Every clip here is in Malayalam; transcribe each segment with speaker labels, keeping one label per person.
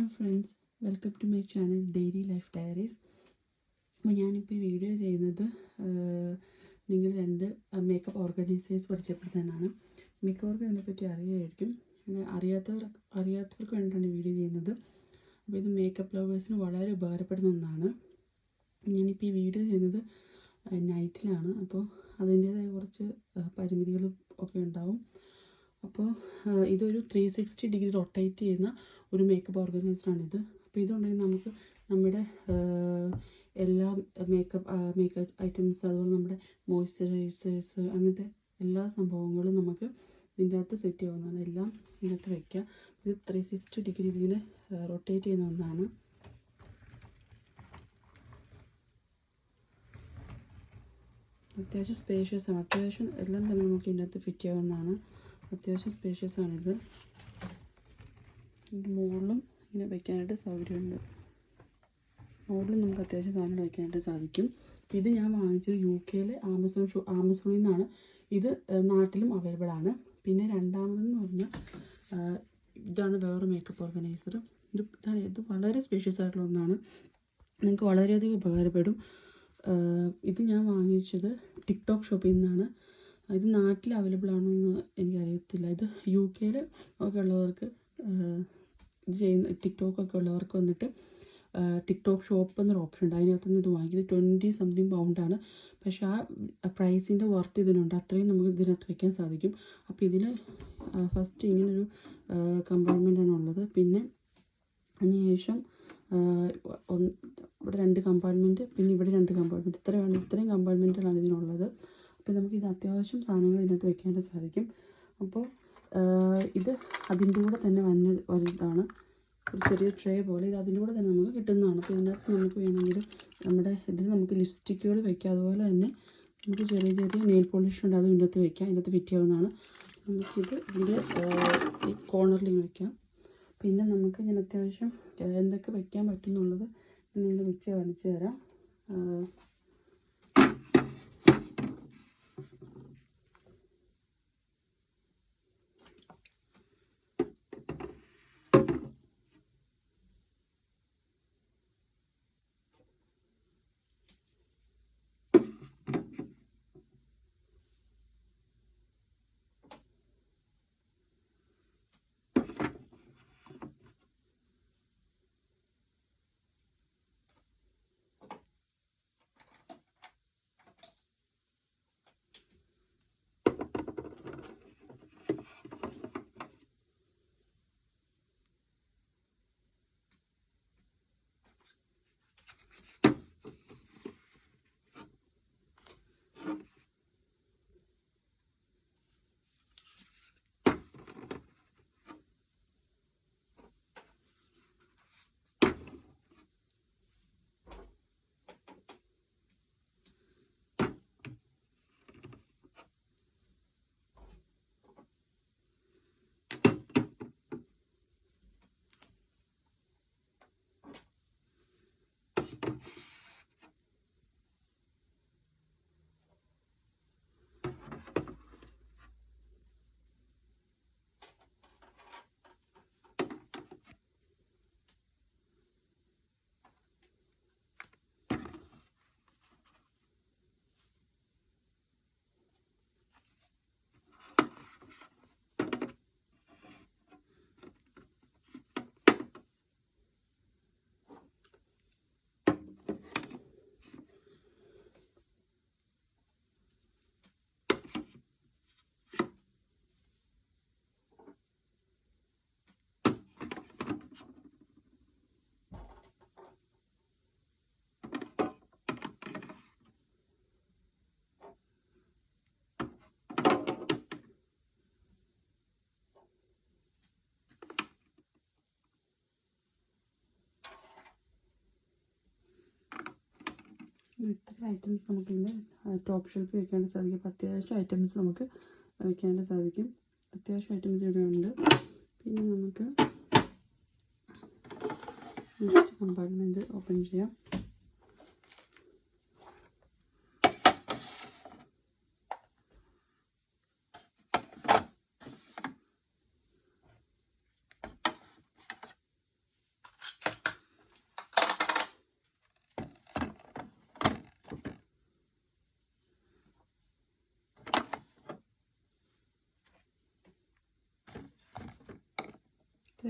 Speaker 1: Hello friends, welcome to my channel daily life diaries. അപ്പോൾ ഞാനിപ്പോൾ ഈ വീഡിയോ ചെയ്യുന്നത് നിങ്ങൾ രണ്ട് മേക്കപ്പ് ഓർഗനൈസേഴ്സ് പരിചയപ്പെടുത്താനാണ്. മിക്കവർക്കും ഇതിനെപ്പറ്റി അറിയായിരിക്കും. അറിയാത്തവർക്ക് വേണ്ടിയിട്ടാണ് വീഡിയോ ചെയ്യുന്നത്. അപ്പോൾ ഇത് മേക്കപ്പ് ലവേഴ്സിന് വളരെ ഉപകാരപ്പെടുന്ന ഒന്നാണ്. ഞാനിപ്പോൾ ഈ വീഡിയോ ചെയ്യുന്നത് നൈറ്റിലാണ്. അപ്പോൾ അതിൻ്റേതായ കുറച്ച് പരിമിതികളും ഒക്കെ ഉണ്ടാവും. അപ്പോൾ ഇതൊരു 360 ഡിഗ്രി റൊട്ടേറ്റ് ചെയ്യുന്ന ഒരു മേക്കപ്പ് ഓർഗനൈസറാണിത്. അപ്പോൾ ഇതുണ്ടെങ്കിൽ നമുക്ക് നമ്മുടെ എല്ലാ മേക്കപ്പ് ഐറ്റംസ്, അതുപോലെ നമ്മുടെ മോയ്സ്ചറൈസേഴ്സ്, അങ്ങനത്തെ എല്ലാ സംഭവങ്ങളും നമുക്ക് ഇതിൻ്റെ അകത്ത് സെറ്റ് ചെയ്യാവുന്നതാണ്. എല്ലാം ഇതിനകത്ത് വയ്ക്കുക. ഇത് 360 ഡിഗ്രി ഇതിങ്ങനെ റൊട്ടേറ്റ് ചെയ്യുന്ന ഒന്നാണ്. അത്യാവശ്യം സ്പേഷ്യസ് ആണ്. അത്യാവശ്യം എല്ലാം തന്നെ നമുക്ക് ഇതിനകത്ത് ഫിറ്റ് ചെയ്യാവുന്നതാണ്. അത്യാവശ്യം സ്പേഷ്യസ് ആണിത്. മുകളിലും ഇങ്ങനെ വയ്ക്കാനായിട്ട് സൗകര്യമുണ്ട്. മുകളിലും നമുക്ക് അത്യാവശ്യം സാധനങ്ങൾ വയ്ക്കാനായിട്ട് സാധിക്കും. ഇത് ഞാൻ വാങ്ങിച്ചത് UK-യിലെ ആമസോണിൽ നിന്നാണ്. ഇത് നാട്ടിലും അവൈലബിൾ ആണ്. പിന്നെ രണ്ടാമതെന്ന് പറഞ്ഞാൽ ഇതാണ് വേറെ മേക്കപ്പ് ഓർഗനൈസർ. ഇത് വളരെ സ്പേഷ്യസ് ആയിട്ടുള്ള ഒന്നാണ്. നിങ്ങൾക്ക് വളരെയധികം ഉപകാരപ്പെടും. ഇത് ഞാൻ വാങ്ങിച്ചത് ടിക്ടോക്ക് ഷോപ്പിൽ നിന്നാണ്. ഇത് നാട്ടിൽ അവൈലബിൾ ആണോ എന്ന് എനിക്കറിയത്തില്ല. ഇത് UK-യിൽ ഒക്കെ ഉള്ളവർക്ക് ഇത് ചെയ്യുന്ന ടിക്ടോക്കൊക്കെ ഉള്ളവർക്ക് വന്നിട്ട് ടിക്ടോക്ക് ഷോപ്പ് എന്നൊരു ഓപ്ഷൻ ഉണ്ട്. അതിനകത്ത് നിന്ന് ഇത് വാങ്ങിക്കുന്നത് 20 സംതിങ് പൗണ്ടാണ്. പക്ഷേ ആ പ്രൈസിൻ്റെ വർത്ത് ഇതിനുണ്ട്. അത്രയും നമുക്ക് ഇതിനകത്ത് വയ്ക്കാൻ സാധിക്കും. അപ്പോൾ ഇതിൽ ഫസ്റ്റ് ഇങ്ങനൊരു കമ്പാർട്ട്മെൻറ്റാണ് ഉള്ളത്. പിന്നെ അതിനുശേഷം ഇവിടെ 2 കമ്പാർട്ട്മെൻറ്റ്, പിന്നെ ഇവിടെ 2 കമ്പാർട്ട്മെൻറ്റ്, ഇത്രയും കമ്പാർട്ട്മെൻറ്റുകളാണ് ഇതിനുള്ളത്. അപ്പോൾ നമുക്കിത് അത്യാവശ്യം സാധനങ്ങൾ ഇതിനകത്ത് വയ്ക്കാനായിട്ട് സാധിക്കും. അപ്പോൾ ഇത് അതിൻ്റെ കൂടെ തന്നെ വരുന്നതാണ്. ഒരു ചെറിയ ട്രേ പോലെ ഇത് അതിൻ്റെ കൂടെ തന്നെ നമുക്ക് കിട്ടുന്നതാണ്. അപ്പോൾ ഇതിനകത്ത് നമുക്ക് വേണമെങ്കിൽ നമ്മുടെ ഇതിൽ നമുക്ക് ലിപ്സ്റ്റിക്കുകൾ വയ്ക്കാം. അതുപോലെ തന്നെ നമുക്ക് ചെറിയ നെയിൽ പോളിഷ് ഉണ്ട്, അത് ഇതിനകത്ത് വയ്ക്കാം. ഇതിനകത്ത് ഫിറ്റ് ചെയ്യാവുന്നതാണ്. നമുക്കിത് ഇതിൻ്റെ ഈ കോർണറിൽ വയ്ക്കാം. പിന്നെ നമുക്ക് ഞാൻ അത്യാവശ്യം എന്തൊക്കെ വയ്ക്കാൻ പറ്റുമെന്നുള്ളത് നിങ്ങൾ വെച്ച് കാണിച്ചു തരാം. ഇത്ര ഐറ്റംസ് നമുക്കിങ്ങനെ ടോപ്പ് ഷെൽഫിൽ വയ്ക്കാനായിട്ട് സാധിക്കും. അപ്പോൾ അത്യാവശ്യം ഐറ്റംസ് നമുക്ക് വയ്ക്കാനായിട്ട് സാധിക്കും. അത്യാവശ്യം ഐറ്റംസ് ഇവിടെ ഉണ്ട്. പിന്നെ നമുക്ക് നെക്സ്റ്റ് കമ്പാർട്ട്മെൻറ്റ് ഓപ്പൺ ചെയ്യാം.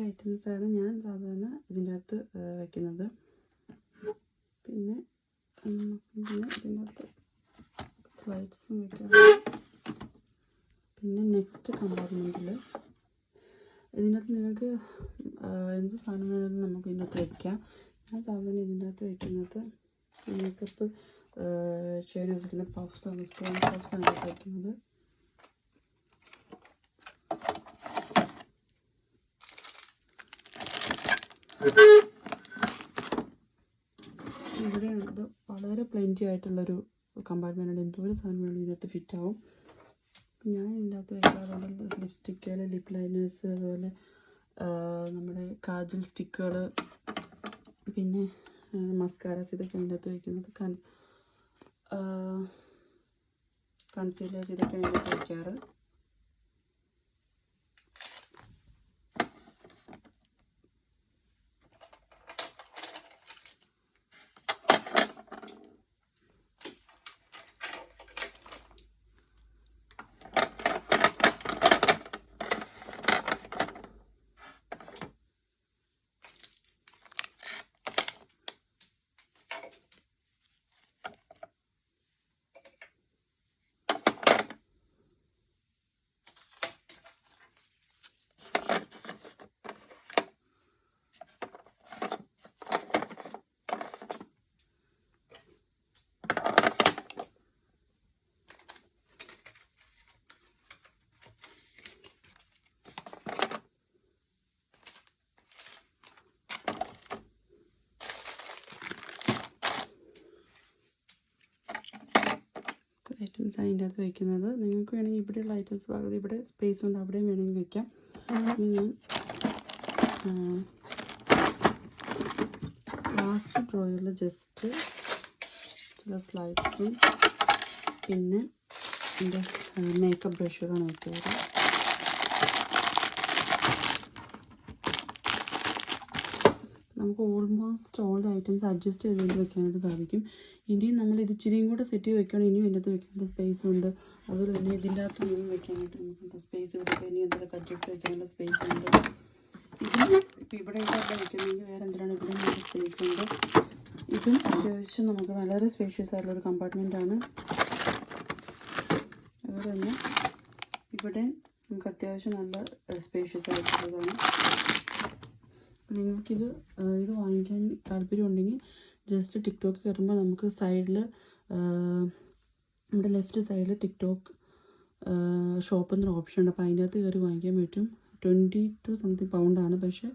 Speaker 1: ഐറ്റംസാണ് ഞാൻ സാധാരണ ഇതിൻ്റെ അകത്ത് വയ്ക്കുന്നത്. പിന്നെ ഇതിൻ്റെ അകത്ത് സ്ലൈഡ്സും വയ്ക്കാം. പിന്നെ നെക്സ്റ്റ് കമ്പാർട്ട്മെൻറ്റിൽ ഇതിനകത്ത് നിങ്ങൾക്ക് എന്ത് സാധനം വേണമെങ്കിലും നമുക്ക് ഇതിനകത്ത് വയ്ക്കാം. ഞാൻ സാധാരണ ഇതിൻ്റെ അകത്ത് വയ്ക്കുന്നത് മേക്കപ്പ് ചെയ്യാൻ ഉപയോഗിക്കുന്ന പഫ്സാണ്, സ്പൂൺ പഫ്സാണ് ഇതിനകത്ത് വയ്ക്കുന്നത്. ഇവിടെ ഇത് വളരെ പ്ലെൻറ്റി ആയിട്ടുള്ളൊരു കമ്പാർട്ട്മെൻറ്റാണ്. എന്തോരം സാധനങ്ങളും ഇതിനകത്ത് ഫിറ്റാവും. ഞാൻ ഇതിൻ്റെ അകത്ത് വയ്ക്കാറുണ്ട് ലിപ്സ്റ്റിക്കുകൾ, ലിപ് ലൈനേഴ്സ്, അതുപോലെ നമ്മുടെ കാജൽ സ്റ്റിക്കുകൾ, പിന്നെ മസ്കാരാസ്, ഇതൊക്കെ ഇതിൻ്റെ അകത്ത് വയ്ക്കുന്നത്. കൺസീലേഴ്സ്, ഇതൊക്കെയാണ് ഇതിൻ്റെ അകത്ത് വയ്ക്കാറ്. ഐറ്റംസ് അതിൻ്റെ അകത്ത് വയ്ക്കുന്നത്. നിങ്ങൾക്ക് വേണമെങ്കിൽ ഇവിടെയുള്ള ഐറ്റംസ് പകുതി ഇവിടെ സ്പേസ് ഉണ്ട്, അവിടെയും വേണമെങ്കിൽ വയ്ക്കാം. ഞാൻ ലാസ്റ്റ് ഡ്രോയറിൽ ജസ്റ്റ് ചില സ്ലൈഡ്സും പിന്നെ എൻ്റെ മേക്കപ്പ് ബ്രഷുകളാണ് വയ്ക്കാറ്. നമുക്ക് almost all the items adjust ചെയ്ത് വെക്കാനായിട്ട് സാധിക്കും. ഇനിയും നമ്മൾ ഇത് ഇച്ചിരിയും കൂടെ സെറ്റ് ചെയ്ത് വെക്കുകയാണെങ്കിൽ ഇനിയും ഇതിൻ്റെ അകത്ത് വെക്കേണ്ട സ്പേസും ഉണ്ട്. അതുപോലെ തന്നെ ഇതിൻ്റെ അകത്ത് ഇനിയും വെക്കാനായിട്ട് നമുക്ക് സ്പേസ് കൊടുക്കുക. ഇനി എന്തെങ്കിലും അഡ്ജസ്റ്റ് വെക്കാനുള്ള സ്പേസ് ഉണ്ട്. ഇതിന് ഇപ്പോൾ ഇവിടെ വെക്കുന്നെങ്കിൽ വേറെ എന്തിനാണ് ഇവിടെ നല്ല സ്പേസ് ഉണ്ട്. ഇതും അത്യാവശ്യം നമുക്ക് വളരെ സ്പേഷ്യസ് ആയിട്ടുള്ളൊരു കമ്പാർട്ട്മെൻറ്റാണ്. അതുപോലെ തന്നെ ഇവിടെ നമുക്ക് അത്യാവശ്യം നല്ല സ്പേഷ്യസ് ആയിട്ടുള്ളതാണ്. നിങ്ങൾക്കിത് വാങ്ങിക്കാൻ താല്പര്യമുണ്ടെങ്കിൽ ജസ്റ്റ് ടിക്ടോക്ക് കയറുമ്പോൾ നമുക്ക് സൈഡിൽ നമ്മുടെ ലെഫ്റ്റ് സൈഡിൽ ടിക്ടോക്ക് ഷോപ്പ് എന്നൊരു ഓപ്ഷൻ ഉണ്ട്. അപ്പോൾ അതിൻ്റെ അകത്ത് കയറി വാങ്ങിക്കാൻ പറ്റും. 22 സംതിങ് പൗണ്ടാണ്. പക്ഷേ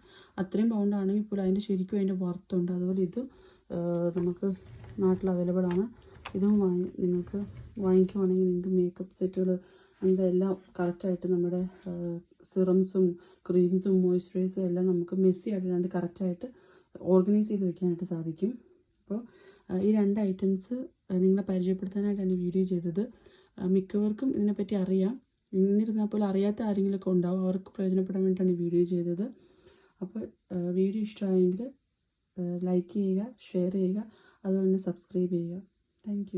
Speaker 1: അത്രയും പൗണ്ടാണെങ്കിൽ ഇപ്പോൾ അതിൻ്റെ ശരിക്കും അതിൻ്റെ വർത്തുണ്ട്. അതുപോലെ ഇത് നമുക്ക് നാട്ടിൽ അവൈലബിൾ ആണ്. ഇതും നിങ്ങൾക്ക് വാങ്ങിക്കുവാണെങ്കിൽ നിങ്ങൾക്ക് മേക്കപ്പ് സെറ്റുകൾ അങ്ങനത്തെ എല്ലാം കറക്റ്റായിട്ട് നമ്മുടെ സിറംസും ക്രീംസും മോയ്സ്ചറൈസും എല്ലാം നമുക്ക് മെസ്സി ആയിട്ട് കറക്റ്റായിട്ട് ഓർഗനൈസ് ചെയ്ത് വെക്കാനായിട്ട് സാധിക്കും. അപ്പോൾ ഈ 2 ഐറ്റംസ് നിങ്ങളെ പരിചയപ്പെടുത്താനായിട്ടാണ് ഈ വീഡിയോ ചെയ്തത്. മിക്കവർക്കും ഇതിനെപ്പറ്റി അറിയാം. എന്നിരുന്നാൽ പോലും അറിയാത്ത ആരെങ്കിലുമൊക്കെ ഉണ്ടാവും. അവർക്ക് പ്രയോജനപ്പെടാൻ വേണ്ടിയിട്ടാണ് ഈ വീഡിയോ ചെയ്തത്. അപ്പോൾ വീഡിയോ ഇഷ്ടമായെങ്കിൽ ലൈക്ക് ചെയ്യുക, ഷെയർ ചെയ്യുക, അതുപോലെ തന്നെ സബ്സ്ക്രൈബ് ചെയ്യുക. താങ്ക്